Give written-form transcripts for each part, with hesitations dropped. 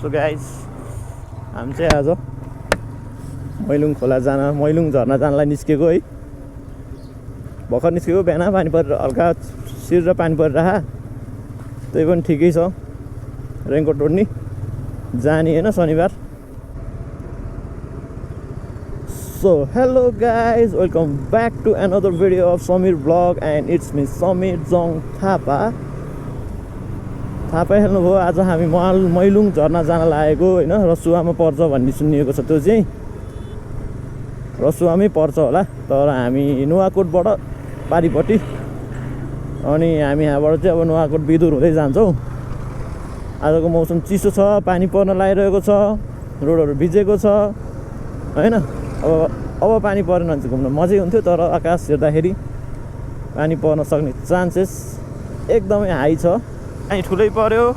So guys हामी चाहिँ आज मैलुङ खोला जान मैलुङ झर्ना जानलाई निस्केको है। भर्खर निस्केको बिहान पानी परेर हल्का सिर र पानी परिरह त्यही पनि ठिकै छ। रेनकोट ओढ्ने जाने होइन शनिबार। So hello guys, welcome back to another video of Samir vlog and it's me Samir Jong Thapa। थाहा पाइहाल्नुभयो आज हामी मैलुङ झर्ना जान लागेको होइन। रसुवामा पर्छ भन्ने सुनिएको छ, त्यो चाहिँ रसुवामै पर्छ होला, तर हामी नुवाकोटबाट पारिपट्टि अनि हामी यहाँबाट चाहिँ अब नुवाकोट बिदुर हुँदै जान्छौँ। आजको मौसम चिसो छ, पानी पर्न लागिरहेको छ, रोडहरू भिजेको छ होइन। अब पानी परेन भने चाहिँ घुम्न मजै हुन्थ्यो, तर आकाश हेर्दाखेरि पानी पर्न सक्ने चान्सेस एकदमै हाई छ। पानी ठुलै पर्यो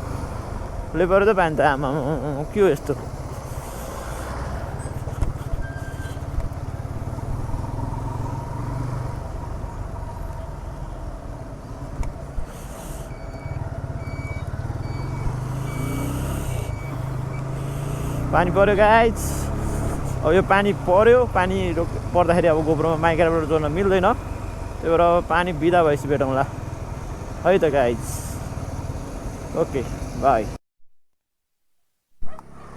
त पानी त आमा के हो यस्तो। पानी पर्यो गाइज। अब यो पानी पर्यो, पानी पर्दाखेरि अब गोब्रोमा माइक्रोबाट जोड्न मिल्दैन, त्यही भएर अब पानी बिदा भएपछि भेटौँला है त guys. Okay by.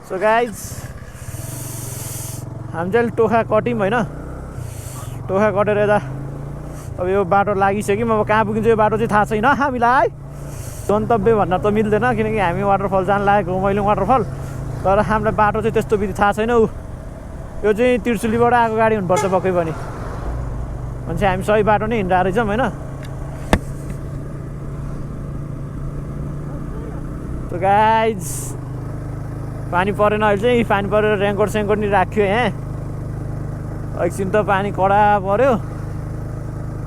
So guys हामी चाहिँ टोखा कट्यौँ होइन। टोखा कटेर यता अब यो बाटो लागिसक्यौँ। अब कहाँ पुगिन्छ यो बाटो चाहिँ थाहा छैन हामीलाई। गन्तव्य भन्न त मिल्दैन किनकि हामी वाटरफल जान लागेको हो, मैलुङ वाटरफल। तर हामीलाई बाटो चाहिँ त्यस्तो विधि थाहा छैन। यो चाहिँ त्रिशुलीबाट आएको गाडी हुनुपर्छ पक्कै पनि, भने चाहिँ हामी सही बाटो नै हिँडिरहेको रहेछौँ होइन। तो गाइज पानी परेन अहिले चाहिँ। पानी परेर रेनकोट सेनकोट नि राख्यो यहाँ। एकछिन त पानी कडा पऱ्यो,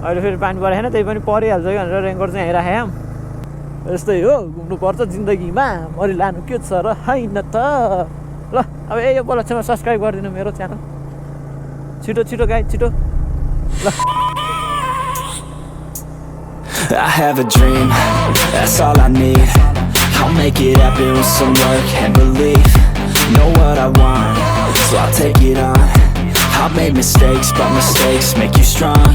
अहिले फेरि पानी परेन, त्यही पनि परिहाल्छ कि भनेर रेनकोट चाहिँ यहीँ राखेँ। यस्तै हो, घुम्नुपर्छ जिन्दगीमा, मरिलानु के छ र होइन त। ल अब यो उपलक्ष्यमा सब्सक्राइब गरिदिनु मेरो च्यानल। छिटो छिटो गाइज छिटो ल। I have a dream, that's all I need. I'll make it happen with some work and belief. Know what I want, so I'll take it on. I've made mistakes, but mistakes make you strong.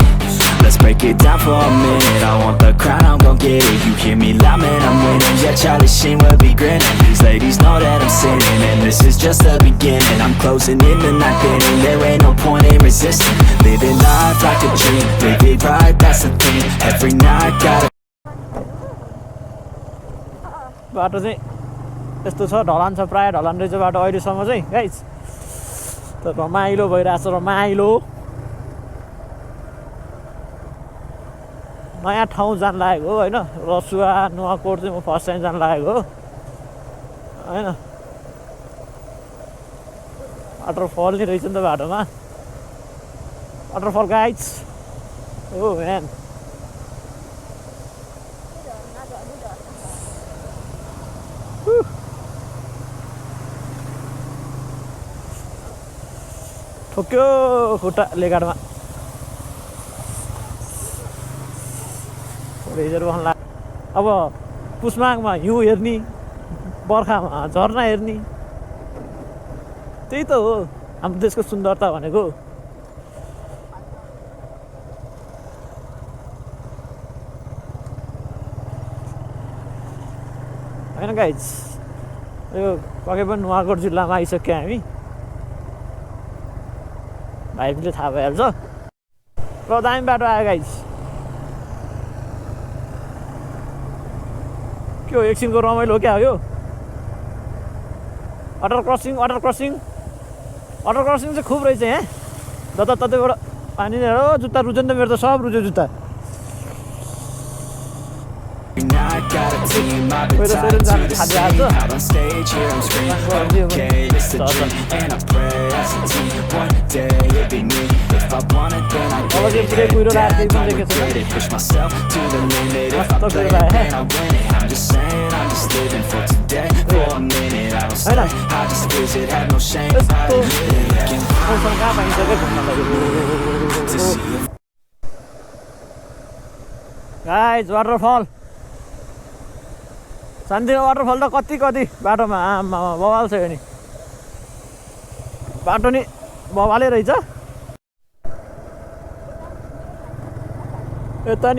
Let's break it down for a minute. I want the crown, I'm gon' get it. You hear me loud, man, I'm winning. Yeah, Charlie Sheen will be grinning. These ladies know that I'm sinning, and this is just the beginning. I'm closing in the night inning. There ain't no point in resisting. Living life like a dream, live it right, that's the thing. Every night gotta. बाटो चाहिँ यस्तो छ, ढलान छ, प्रायः ढलान रहेछ बाटो अहिलेसम्म चाहिँ गाइज। त रमाइलो भइरहेछ, रमाइलो। नयाँ ठाउँ जान लागेको हो होइन। रसुवा नुवाकोट चाहिँ म फर्स्ट टाइम जान लागेको हो होइन। वाटरफल नि रहेछ नि त बाटोमा, वाटरफल गाइज। हो म्यान, ठोक्यो खुट्टा लेगाडमा। रेजर बस्न लाग्यो। अब पुसमाघमा हिउँ हेर्ने, बर्खामा झर्ना हेर्ने, त्यही त हो हाम्रो देशको सुन्दरता भनेको। होइन गाइज, यो पक्कै पनि नुवाकोट जिल्लामा आइसक्यो हामी। भाइले थाहा भइहाल्छ। र दामी बाटो आयो गाइज। के हो एकछिनको रमाइलो हो क्या हो यो। वाटर क्रसिङ चाहिँ खुब रहेछ यहाँ। जताततैबाट पानी हो। जुत्ता रुज्यो नि त मेरो, त सब रुज्यो जुत्ता। गाइज वाटरफल सानोतिनो वाटरफल त कति कति बाटोमा आमा बवाल छ यो नि बाटो नि बवालै रहेछ यता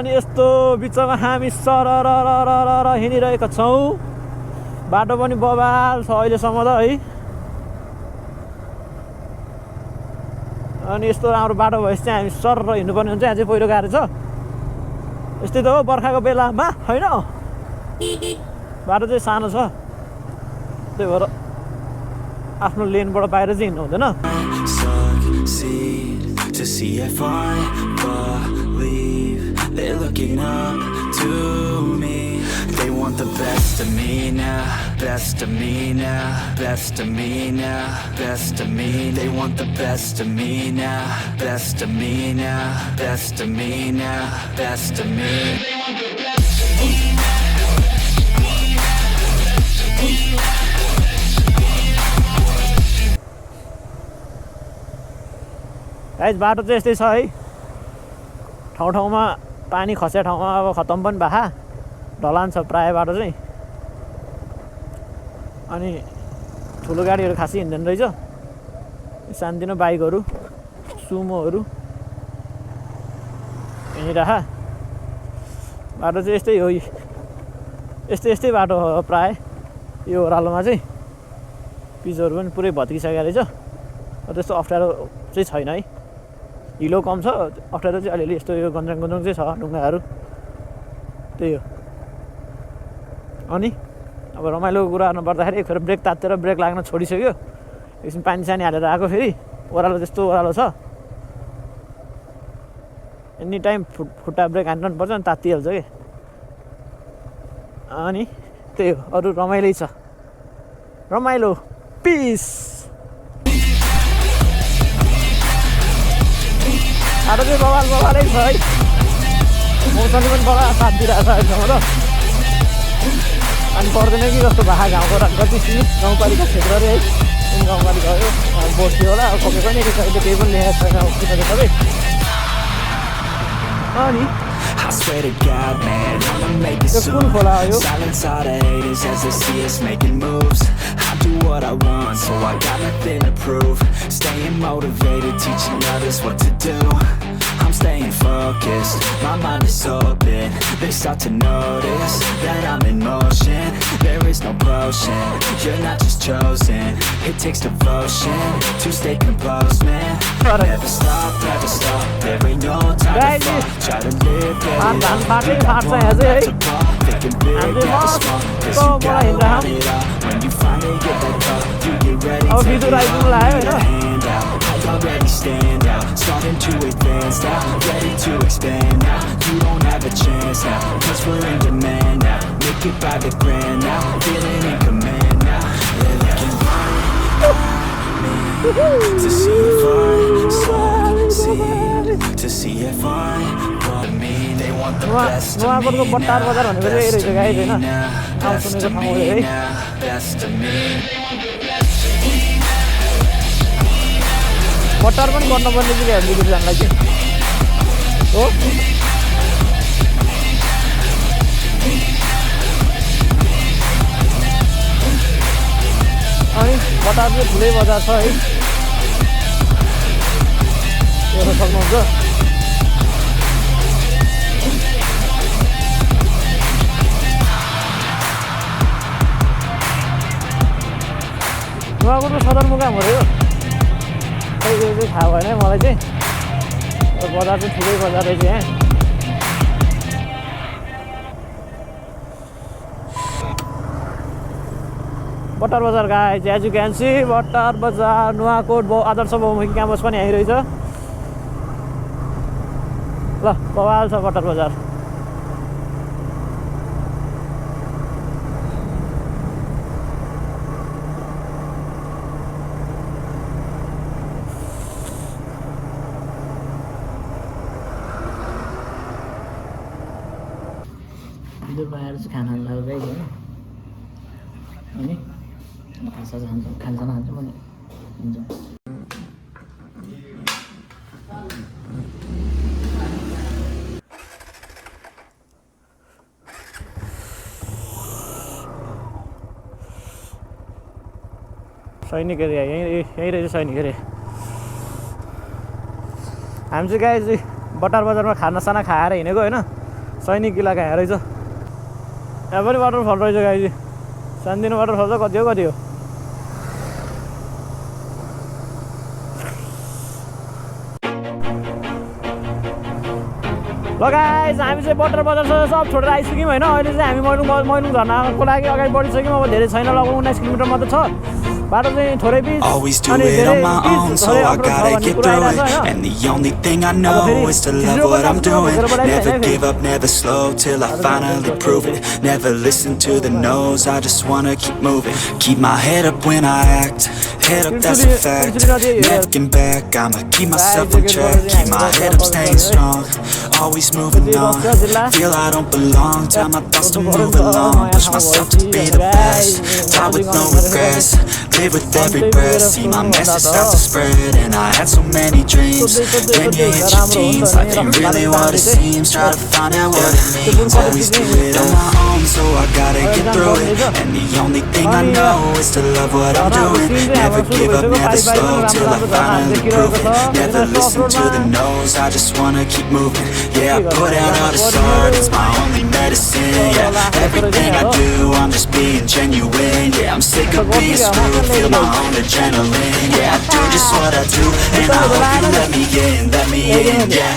नि यस्तो बिचमा हामी सरर हिँडिरहेका छौँ बाटो पनि बवाल छ अहिलेसम्म त है अनि यस्तो राम्रो बाटो भएपछि चाहिँ हामी सर हिँड्नुपर्ने हुन्छ अझै पहिरो गाह्रो छ यस्तै त हो बर्खाको बेलामा होइन बाटो चाहिँ सानो छ त्यही भएर आफ्नो लेनबाट बाहिर चाहिँ हिँड्नु हुँदैन To see if I believe they're looking up to me. They want the best of me now, best of me now, best of me now, best of me. They want the best of me now, best of me now, best of me now, best of me. They want the best of me. Guys बाटो चाहिँ यस्तै छ है ठाउँ ठाउँमा पानी खस्या ठाउँमा अब खतम पनि भए ढलान छ प्राय बाटो चाहिँ अनि ठुलो गाडीहरू खासै हिँड्दैन रहेछ सानोतिनो बाइकहरू सुमोहरू हिँडिरह बाटो चाहिँ यस्तै हो यस्तै बाटो हो प्राय यो ओह्रालोमा चाहिँ पिचहरू पनि पुरै भत्किसकेको रहेछ त्यस्तो अप्ठ्यारो चाहिँ छैन है हिलो कम छ अप्ठ्यारो चाहिँ अलिअलि यस्तो यो गन्जाङ चाहिँ छ ढुङ्गाहरू त्यही हो अनि अब रमाइलो कुरा गर्नु पर्दाखेरि फेरि ब्रेक तातेर ब्रेक लाग्न छोडिसक्यो एकछिन पानी सानी हालेर आएको फेरि ओह्रालो त्यस्तो ओह्रालो छ एनी टाइम खुट्टा ब्रेक हान्नु पर्छ अनि तातिहाल्छ कि अनि त्यही हो अरू रमाइलै छ रमाइलो पिस बाटो चाहिँ बवालै छ है मौसमले पनि बडा साथ दिइरहेको छ अहिलेसम्म त अनि पर्दैन कि जस्तो भए गाउँको कति सीमित गाउँपालिका क्षेत्र अरे है कुन गाउँपालिका हो बस्थ्यो होला अब कपी पनि अहिले केही पनि लेखेको छैन किनभने सबै अनि I swear to God, man, I'ma make it soon. Silence all the haters as they see us making moves. I do what I want, so I got nothing to prove. Staying motivated, teaching others what to do. I'm staying focused, my mind is open. They start to notice that I'm in motion. There is no potion, you're not just chosen. It takes devotion to stay composed, man. Never stop, there ain't no time to fall. Try to live, get it up, you got one left to fall. Thinking big, get the small, 'cause you gotta want it all. When you finally get that call, you get ready to get it all. Put a hand out, I already stand out. Starting to advance now, ready to expand now. You don't have a chance now, 'cause we're in demand now. Make it by the grand now, feeling in command now. They're looking right at me to see if I succeed, to see if I want me. They want the best of me now, best of me now, best of me. Butter पनि गर्नुपर्ने कि बिजुली जानलाई चाहिँ हो अनि बजार चाहिँ ठुलै बजार छ है हेर्न सक्नुहुन्छ नुवाकोटको सदरमुकाम हो यो खै यो चाहिँ थाहा भएन है मलाई चाहिँ बजार चाहिँ ठुलै बजार रहेछ यहाँ Battar Bazar guys as you can see Battar Bazar Nuwakot आदर्श बहुमुखी क्याम्पस पनि यहीँ रहेछ ल बवाल छ बटर बजार बनाएर चाहिँ खाना लाग्दै होइन अनि खाजा खान्छ पनि हुन्छ सैनिक एरिया यहीँ रहेछ सैनिक एरिया। हामी चाहिँ गाई चाहिँ बटार बजारमा खानासाना खाएर हिँडेको होइन, सैनिक इलाका यहाँ रहेछ। यहाँ पनि वाटरफल रहेछ गाई चाहिँ, सानोतिनो वाटरफल छ, कति हो ल गाइस, हामी चाहिँ बटर बजार सब छोडेर आइसक्यौँ होइन। अहिले चाहिँ हामी मैलुङ झर्नाको लागि अगाडि बढिसक्यौँ। अब धेरै छैन, लगभग 19 किलोमिटर मात्र छ बाटो चाहिँ, थोरै बिच अनि धेरै And the only thing I know is to love what I'm doing. Never give up, never slow till I finally prove it. Never listen to the no's, I just wanna keep moving. Keep my head up when I act, head up that's a fact. Never back, I'ma keep myself on track. Keep my head up staying strong, always moving on. Feel I don't belong, tell my thoughts to move along. Push myself to be the best, die with no regrets. Live with every breath, see my message start to spread. And I had so many dreams, then you hit your teens. Life ain't really what it seems, try to find out what it means. Always do it on my own, so I gotta get through it. And the only thing I know is to love what I'm doing. Never give up, never slow, till I finally prove it. Never listen to the no's, I just wanna keep moving. Yeah, I put out all this art, it's my only medicine. Yeah, everything I do, I'm just being genuine. Yeah, I'm sick of being screwed, feel my own adrenaline. Yeah, I do just what I do, and I hope you let me in, yeah.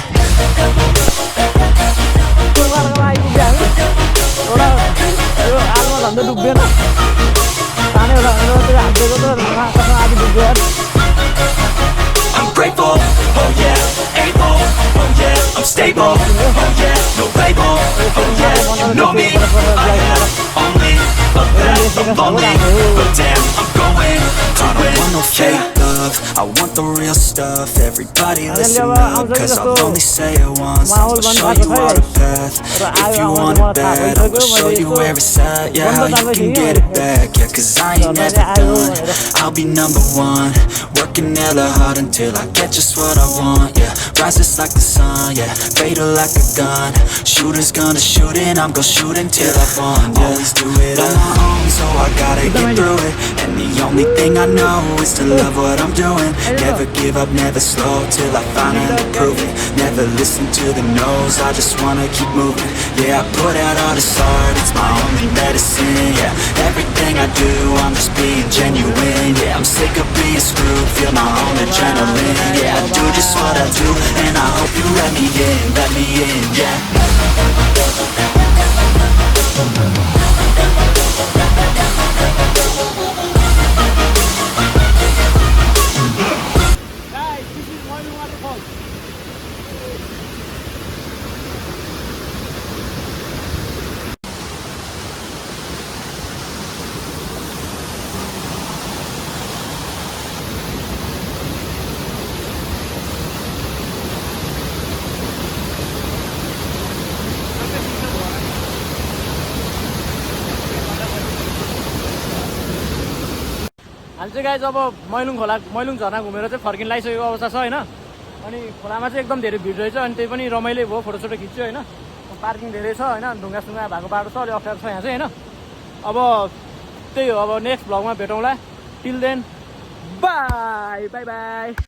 I'm grateful, oh yeah, able, oh yeah, I'm stable, oh yeah, no label, oh yeah, you know me, I am only a path, I'm lonely, but damn, I'm going to win. I don't want no fake love, I want the real stuff. Everybody listen up, cause I'll only say it once. I'll show you all the path, if you want it bad, I'll show you where it's at. Yeah, how you can get it back, yeah, cause I ain't never done. I'll be number one, working hella hard until I get just what I want. Yeah, rises like the sun, yeah, fatal like a gun. Shooter's gonna shoot and I'm gonna shoot until I won. Yeah, always do it on my own, so I gotta get through it. And the only thing I know is to love what I'm doing. Never give up, never slow, till I finally prove it. Never listen to the no's, I just wanna keep moving. Yeah, I put out all this art, it's my only medicine. Yeah, everything I do, I'm just being genuine. Yeah, I'm sick of being screwed, feel my own adrenaline. Yeah, I do just what I do, and I hope you let me in, yeah. Guys, this is Mailung Waterfall. हामी चाहिँ guys अब मैलुङ झर्ना घुमेर चाहिँ फर्किन लागिसकेको अवस्था छ होइन। अनि खोलामा चाहिँ एकदम धेरै भिड रहेछ, अनि त्यही पनि रमाइलो भयो, फोटोसोटो खिच्यो होइन। पार्किङ धेरै छ होइन, ढुङ्गा भएको बाटो छ, अलिक अप्ठ्यारो छ यहाँ चाहिँ होइन। अब त्यही हो, अब नेक्स्ट भ्लगमा भेटौँला। Till then bye bye by.